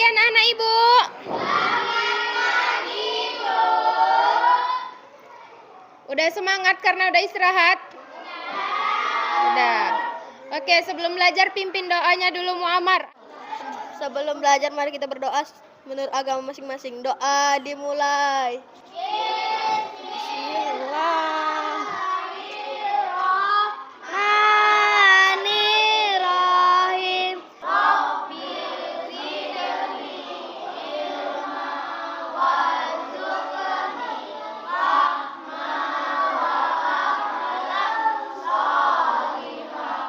anak-anak Ibu? Udah semangat karena udah istirahat? Udah. Oke, sebelum belajar pimpin doanya dulu Muammar. Sebelum belajar mari kita berdoa menurut agama masing-masing. Doa dimulai. Bismillahirrahmanirrahim.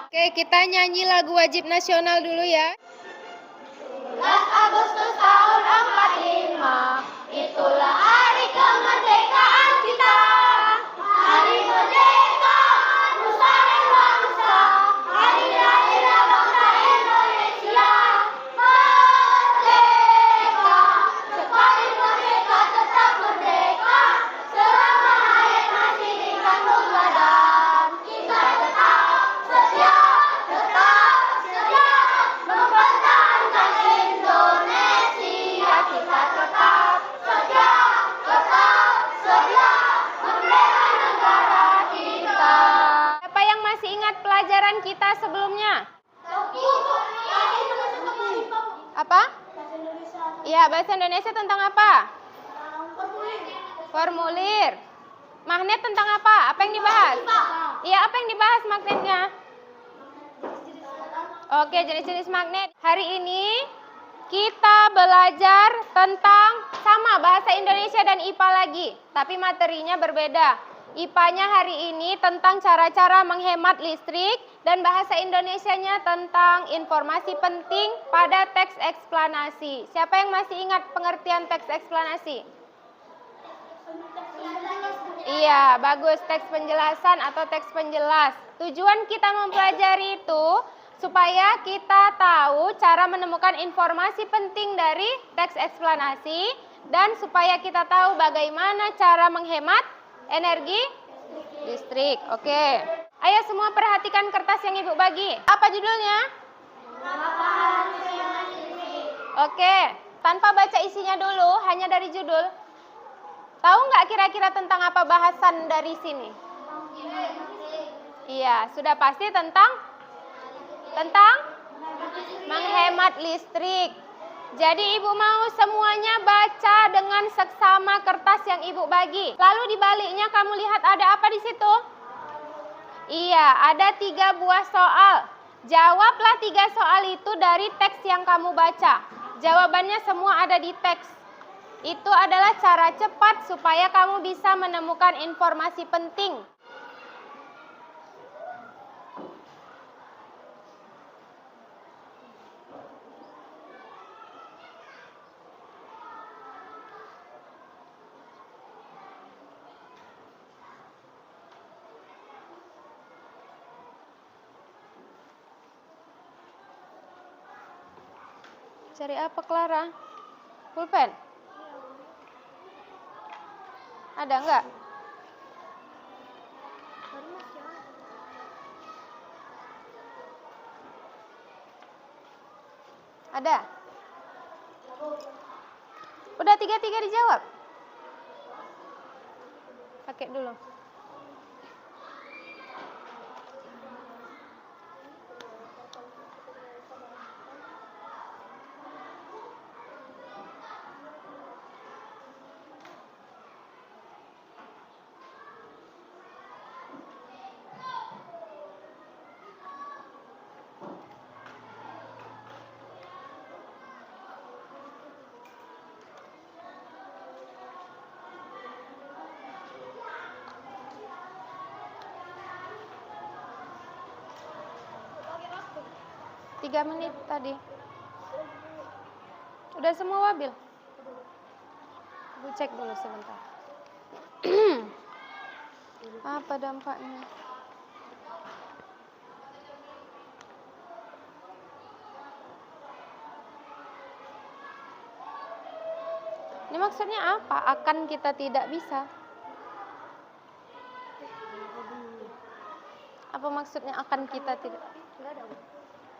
Oke, kita nyanyi lagu wajib nasional dulu ya. 17 Agustus tahun 45, itulah hari kemerdekaan kita. Hari merdeka, nusa dan bangsa, hari lahirnya bangsa Indonesia. Merdeka, sekali merdeka tetap merdeka, selama hayat masih di kandung badan. Kita tetap setia mempertahankan Indonesia. Kita tetap setia membela negara kita. Siapa yang masih ingat pelajaran kita sebelumnya? Apa? Iya, bahasa Indonesia tentang apa? Formulir. Magnet tentang apa? Apa yang dibahas? Iya, apa yang dibahas magnetnya? Oke, jenis-jenis magnet. Hari ini kita belajar tentang sama bahasa Indonesia dan IPA lagi, tapi materinya berbeda. IPA-nya hari ini tentang cara-cara menghemat listrik dan bahasa Indonesianya tentang informasi penting pada teks eksplanasi. Siapa yang masih ingat pengertian teks eksplanasi? Iya, bagus. Teks penjelasan atau teks penjelas. Tujuan kita mempelajari itu supaya kita tahu cara menemukan informasi penting dari teks eksplanasi dan supaya kita tahu bagaimana cara menghemat energi listrik. Oke. Ayo semua perhatikan kertas yang Ibu bagi. Apa judulnya? Oke. Tanpa baca isinya dulu, hanya dari judul. Tahu nggak kira-kira tentang apa bahasan dari sini? Iya, sudah pasti tentang menghemat listrik. Jadi Ibu mau semuanya baca dengan seksama kertas yang Ibu bagi. Lalu di baliknya kamu lihat ada apa di situ? Iya, ada 3 buah soal. Jawablah 3 soal itu dari teks yang kamu baca. Jawabannya semua ada di teks. Itu adalah cara cepat supaya kamu bisa menemukan informasi penting. Cari apa, Clara? Pulpen? Ada enggak? Ada? Udah 3-3 dijawab? Pakai dulu. Tiga menit tadi. Udah semua Wabil? Gue cek dulu sebentar. Apa dampaknya? Ini maksudnya apa? Akan kita tidak bisa? Apa maksudnya akan kita tidak?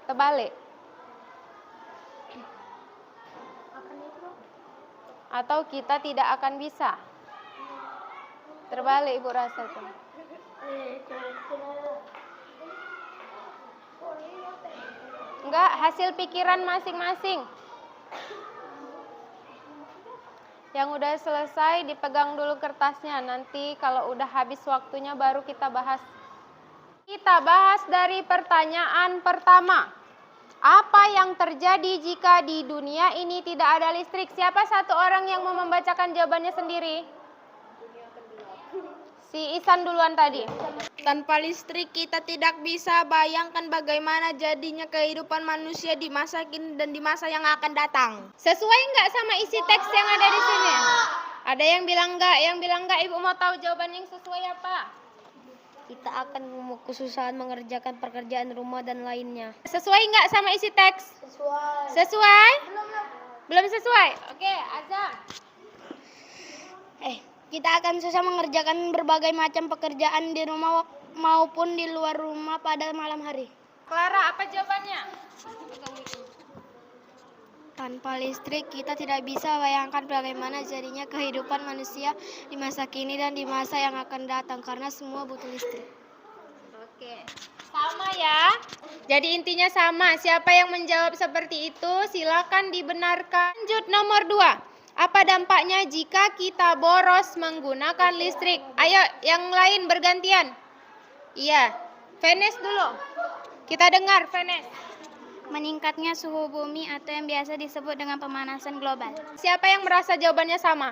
Terbalik. Atau kita tidak akan bisa? Terbalik Ibu rasa itu. Enggak, hasil pikiran masing-masing. Yang udah selesai dipegang dulu kertasnya. Nanti kalau udah habis waktunya baru kita bahas. Kita bahas dari pertanyaan pertama. Apa yang terjadi jika di dunia ini tidak ada listrik? Siapa satu orang yang mau membacakan jawabannya sendiri? Si Isan duluan tadi. Tanpa listrik kita tidak bisa bayangkan bagaimana jadinya kehidupan manusia di masa kini dan di masa yang akan datang. Sesuai nggak sama isi teks yang ada di sini? Ada yang bilang nggak, Ibu mau tahu jawaban yang sesuai apa? Kita akan kesusahan mengerjakan pekerjaan rumah dan lainnya. Sesuai nggak sama isi teks? Sesuai? Belum sesuai? Oke, Azam. Kita akan susah mengerjakan berbagai macam pekerjaan di rumah maupun di luar rumah pada malam hari. Clara, apa jawabannya? Tanpa listrik kita tidak bisa bayangkan bagaimana jadinya kehidupan manusia di masa kini dan di masa yang akan datang karena semua butuh listrik. Oke, sama ya. Jadi intinya sama. Siapa yang menjawab seperti itu silakan dibenarkan. Lanjut nomor 2. Apa dampaknya jika kita boros menggunakan listrik? Ayo yang lain bergantian. Iya, Venes dulu. Kita dengar Venes. Meningkatnya suhu bumi atau yang biasa disebut dengan pemanasan global. Siapa yang merasa jawabannya sama?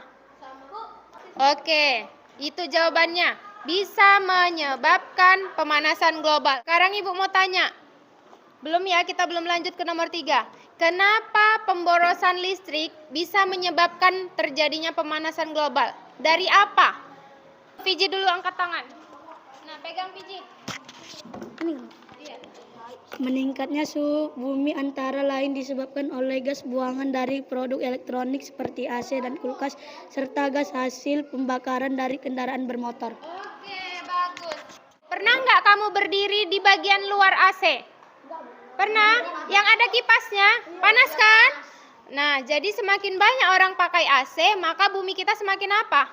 Oke, itu jawabannya. Bisa menyebabkan pemanasan global. Sekarang Ibu mau tanya. Belum ya, kita belum lanjut ke nomor 3. Kenapa pemborosan listrik bisa menyebabkan terjadinya pemanasan global? Dari apa? Fiji dulu angkat tangan. Nah, pegang Fiji. Iya. Meningkatnya suhu bumi antara lain disebabkan oleh gas buangan dari produk elektronik seperti AC dan kulkas, serta gas hasil pembakaran dari kendaraan bermotor. Oke, bagus. Pernah nggak kamu berdiri di bagian luar AC? Pernah? Yang ada kipasnya? Panas kan? Nah, jadi semakin banyak orang pakai AC, maka bumi kita semakin apa?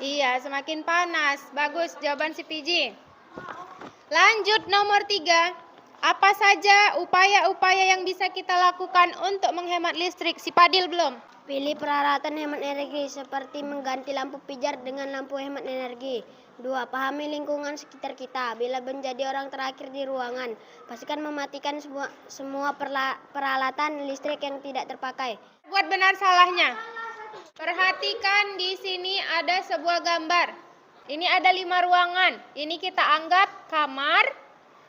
Iya, semakin panas. Bagus, jawaban si Piji. Lanjut nomor 3. Apa saja upaya-upaya yang bisa kita lakukan untuk menghemat listrik? Si Padil belum? Pilih peralatan hemat energi seperti mengganti lampu pijar dengan lampu hemat energi. 2. Pahami lingkungan sekitar kita. Bila menjadi orang terakhir di ruangan, pastikan mematikan semua peralatan listrik yang tidak terpakai. Buat benar salahnya. Perhatikan di sini ada sebuah gambar. Ini ada 5 ruangan. Ini kita anggap kamar,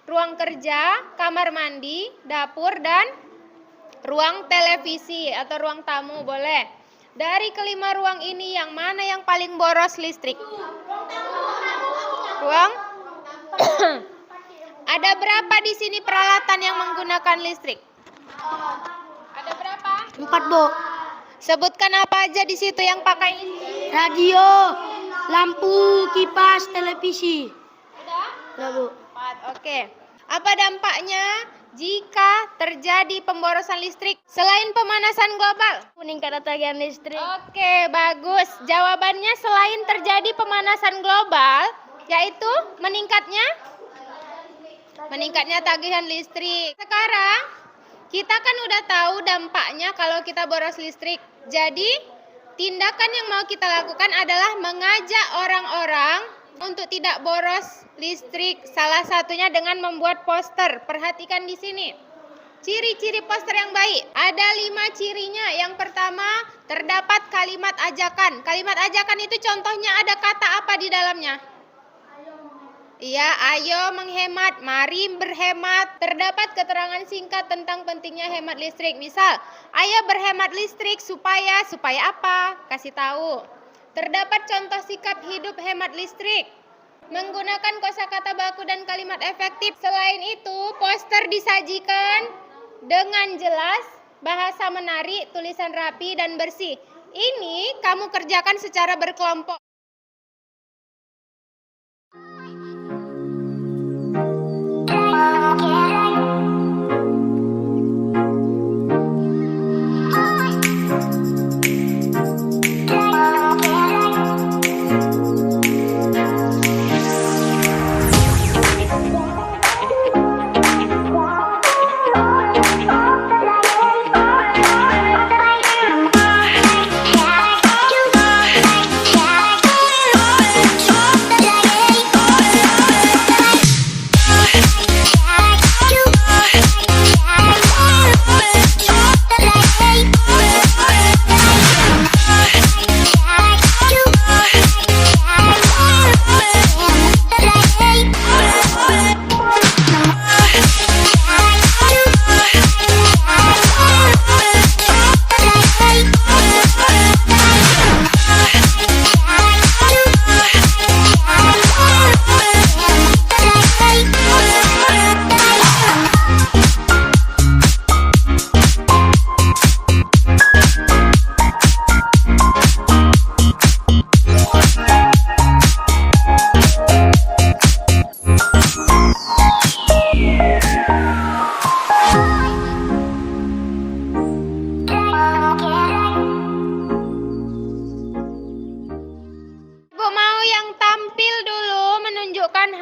ruang kerja, kamar mandi, dapur, dan ruang televisi atau ruang tamu boleh. Dari kelima ruang ini yang mana yang paling boros listrik? Ruang? Ada berapa di sini peralatan yang menggunakan listrik? Ada berapa? 4, Bu. Sebutkan apa aja di situ yang pakai listrik? Radio, lampu, kipas, televisi. Udah? Udah, Bu. 4, oke. Apa dampaknya jika terjadi pemborosan listrik selain pemanasan global? Meningkat tagihan listrik. Oke, bagus. Jawabannya selain terjadi pemanasan global, yaitu meningkatnya tagihan listrik. Sekarang kita kan udah tahu dampaknya kalau kita boros listrik. Jadi tindakan yang mau kita lakukan adalah mengajak orang-orang untuk tidak boros listrik. Salah satunya dengan membuat poster. Perhatikan di sini. Ciri-ciri poster yang baik. Ada 5 cirinya. Yang pertama, terdapat kalimat ajakan. Kalimat ajakan itu contohnya ada kata apa di dalamnya? Iya, ayo menghemat, mari berhemat. Terdapat keterangan singkat tentang pentingnya hemat listrik. Misal, ayo berhemat listrik supaya apa? Kasih tahu. Terdapat contoh sikap hidup hemat listrik. Menggunakan kosakata baku dan kalimat efektif. Selain itu, poster disajikan dengan jelas, bahasa menarik, tulisan rapi dan bersih. Ini kamu kerjakan secara berkelompok.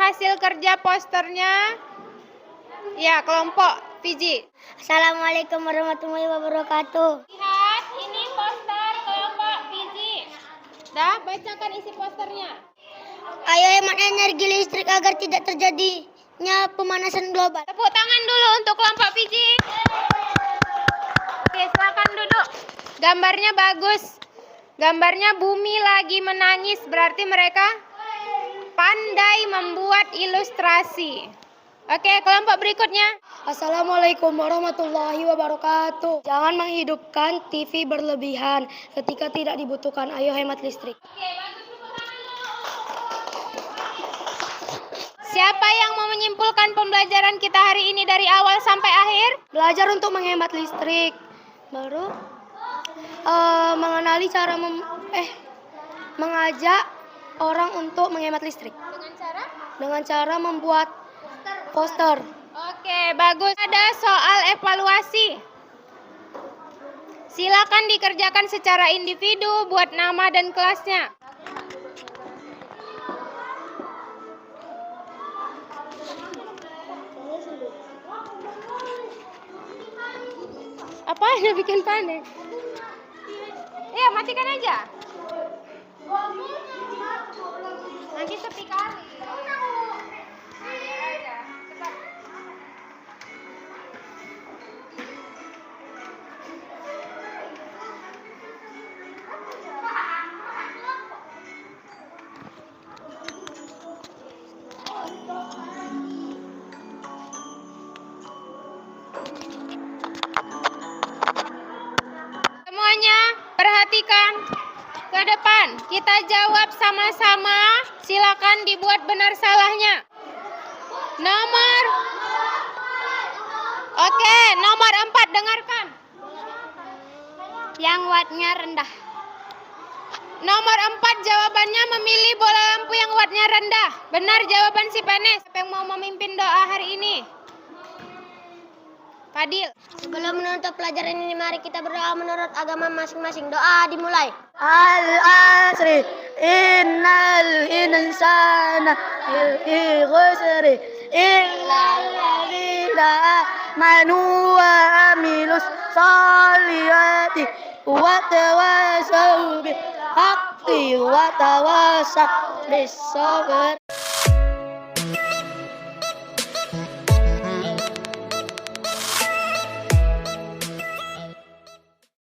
hasil kerja posternya? Ya, kelompok Fiji. Assalamualaikum warahmatullahi wabarakatuh. Lihat, ini poster kelompok Fiji. Dah, bacakan isi posternya. Ayo hemat energi listrik agar tidak terjadinya pemanasan global. Tepuk tangan dulu untuk kelompok Fiji. Oke, silakan duduk. Gambarnya bagus. Gambarnya bumi lagi menangis, berarti mereka pandai membuat ilustrasi. Oke, kelompok berikutnya. Assalamualaikum warahmatullahi wabarakatuh. Jangan menghidupkan TV berlebihan ketika tidak dibutuhkan. Ayo hemat listrik. Oke, bagus, tepuk tangan dulu. Siapa yang mau menyimpulkan pembelajaran kita hari ini dari awal sampai akhir? Belajar untuk menghemat listrik. Baru mengenali cara mengajak orang untuk menghemat listrik. Dengan cara membuat poster. Oke, bagus. Ada soal evaluasi. Silakan dikerjakan secara individu, buat nama dan kelasnya. Apa yang bikin panik? Iya, matikan aja. Nanti sepi kali. Cepat. Semuanya perhatikan ke depan. Kita jawab sama-sama. Silakan dibuat benar salahnya. Nomor 4, dengarkan. Yang wattnya rendah. Nomor 4 jawabannya memilih bola lampu yang wattnya rendah. Benar jawaban si Penes. Siapa yang mau memimpin doa hari ini? Fadil. Sebelum menutup pelajaran ini, mari kita berdoa menurut agama masing-masing. Doa dimulai. Al-asri innal insana fi khusri illa alladhina amanu wa amilus salihati wa tawasaw bil haqqi wa tawasaw bis sabr.